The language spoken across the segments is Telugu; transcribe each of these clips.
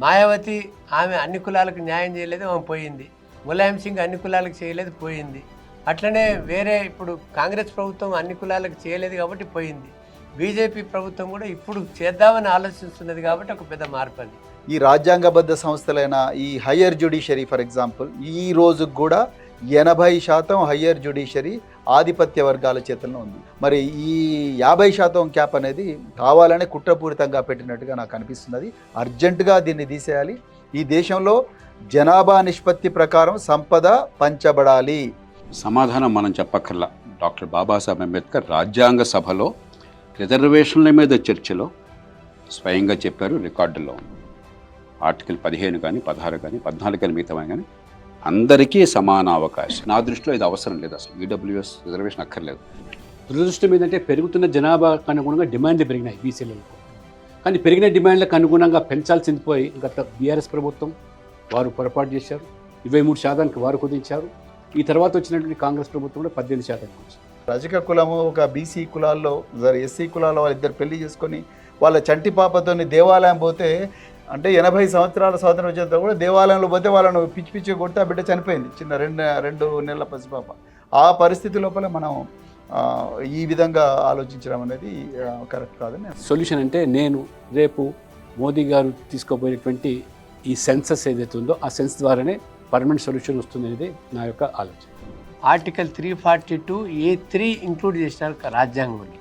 మాయావతి ఆమె అన్ని కులాలకు న్యాయం చేయలేదు, ఆమె పోయింది. ములాయం సింగ్ అన్ని కులాలకు చేయలేదు, పోయింది. అట్లనే వేరే ఇప్పుడు కాంగ్రెస్ ప్రభుత్వం అన్ని కులాలకు చేయలేదు కాబట్టి పోయింది. బీజేపీ ప్రభుత్వం కూడా ఇప్పుడు చేద్దామని ఆలోచిస్తున్నది కాబట్టి ఒక పెద్ద మార్పు అది. ఈ రాజ్యాంగబద్ధ సంస్థలైన ఈ హయ్యర్ జ్యుడిషియరీ ఫర్ ఎగ్జాంపుల్ ఈ రోజు కూడా 80% హయ్యర్ జ్యుడిషియరీ ఆధిపత్య వర్గాల చేతుల్లో ఉంది. మరి ఈ 50% క్యాప్ అనేది కావాలనే కుట్రపూరితంగా పెట్టినట్టుగా నాకు అనిపిస్తున్నది. అర్జెంటుగా దీన్ని తీసేయాలి. ఈ దేశంలో జనాభా నిష్పత్తి ప్రకారం సంపద పంచబడాలి. సమాధానం మనం చెప్పక్కర్లా. డాక్టర్ బాబాసాహెబ్ అంబేద్కర్ రాజ్యాంగ సభలో రిజర్వేషన్ల మీద చర్చలో స్వయంగా చెప్పారు, రికార్డుల్లో ఉంది. ఆర్టికల్ 15 కానీ 16 కానీ 14 కానీ మిగతా కానీ అందరికీ సమాన అవకాశం. నా దృష్టిలో ఇది అవసరం లేదు, అసలు ఈడబ్ల్యూఎస్ రిజర్వేషన్ అక్కర్లేదు. దురదృష్టం ఏంటంటే పెరుగుతున్న జనాభాకు అనుగుణంగా డిమాండ్లు పెరిగినాయి బీసీలకు. కానీ పెరిగిన డిమాండ్లకు అనుగుణంగా పెంచాల్సింది పోయి గత బీఆర్ఎస్ ప్రభుత్వం వారు పొరపాటు చేశారు. 23% వారు కుదించారు. ఈ తర్వాత వచ్చినటువంటి కాంగ్రెస్ ప్రభుత్వం కూడా 18% వచ్చింది. రజక కులము ఒక బీసీ కులాల్లో ఎస్సీ కులాల్లో వాళ్ళిద్దరు పెళ్లి చేసుకొని వాళ్ళ చంటి పాపతోని దేవాలయం పోతే అంటే 80 సంవత్సరాల స్వాతంత్రం వచ్చేంత కూడా దేవాలయంలో పోతే వాళ్ళను పిచ్చి పిచ్చి కొడితే ఆ బిడ్డ చనిపోయింది, చిన్న 2 నెలల పసిపాప. ఆ పరిస్థితి లోపల మనం ఈ విధంగా ఆలోచించడం అనేది కరెక్ట్ కాదని. సొల్యూషన్ అంటే నేను రేపు మోదీ గారు తీసుకోబోయేటువంటి ఈ సెన్సస్ ఏదైతే ఉందో ఆ సెన్స్ ద్వారానే పర్మనెంట్ సొల్యూషన్ వస్తుంది అనేది నా యొక్క ఆలోచన. ఆర్టికల్ 342(a)(3) ఇంక్లూడ్ చేసినారు రాజ్యాంగంలో.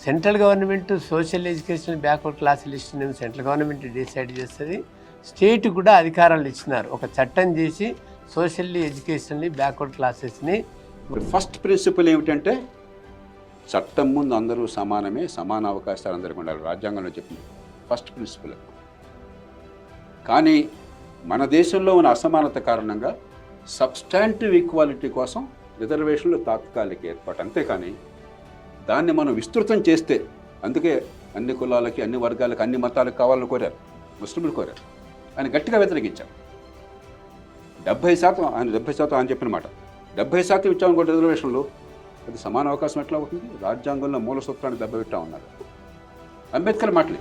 Central government social education backward class లిస్ట్ని సెంట్రల్ గవర్నమెంట్ డిసైడ్ చేస్తుంది. స్టేట్ కూడా అధికారాలు ఇచ్చినారు, ఒక చట్టం చేసి సోషల్లీ ఎడ్యుకేషన్లీ బ్యాక్వర్డ్ క్లాసెస్ని. ఫస్ట్ ప్రిన్సిపల్ ఏమిటంటే చట్టం ముందు అందరూ సమానమే, సమాన అవకాశాలు అందరికీ ఉండాలి. రాజ్యాంగంలో చెప్పింది ఫస్ట్ ప్రిన్సిపల్. కానీ మన దేశంలో ఉన్న అసమానత కారణంగా సబ్స్టాంటివ్ ఈక్వాలిటీ కోసం రిజర్వేషన్లు తాత్కాలిక ఏర్పాటు, అంతేకాని దాన్ని మనం విస్తృతం చేస్తే, అందుకే అన్ని కులాలకి అన్ని వర్గాలకి అన్ని మతాలకు కావాలని కోరారు, ముస్లింలు కోరారు. ఆయన గట్టిగా వ్యతిరేకించారు. 70% ఆయన 70% అని చెప్పిన మాట 70% ఇచ్చామనుకోండి రిజర్వేషన్లు, అది సమాన అవకాశం ఎట్లా అవుతుంది? రాజ్యాంగంలో మూల సూత్రాన్ని దెబ్బతిట్టా ఉన్నారు. అంబేద్కర్ మాటలు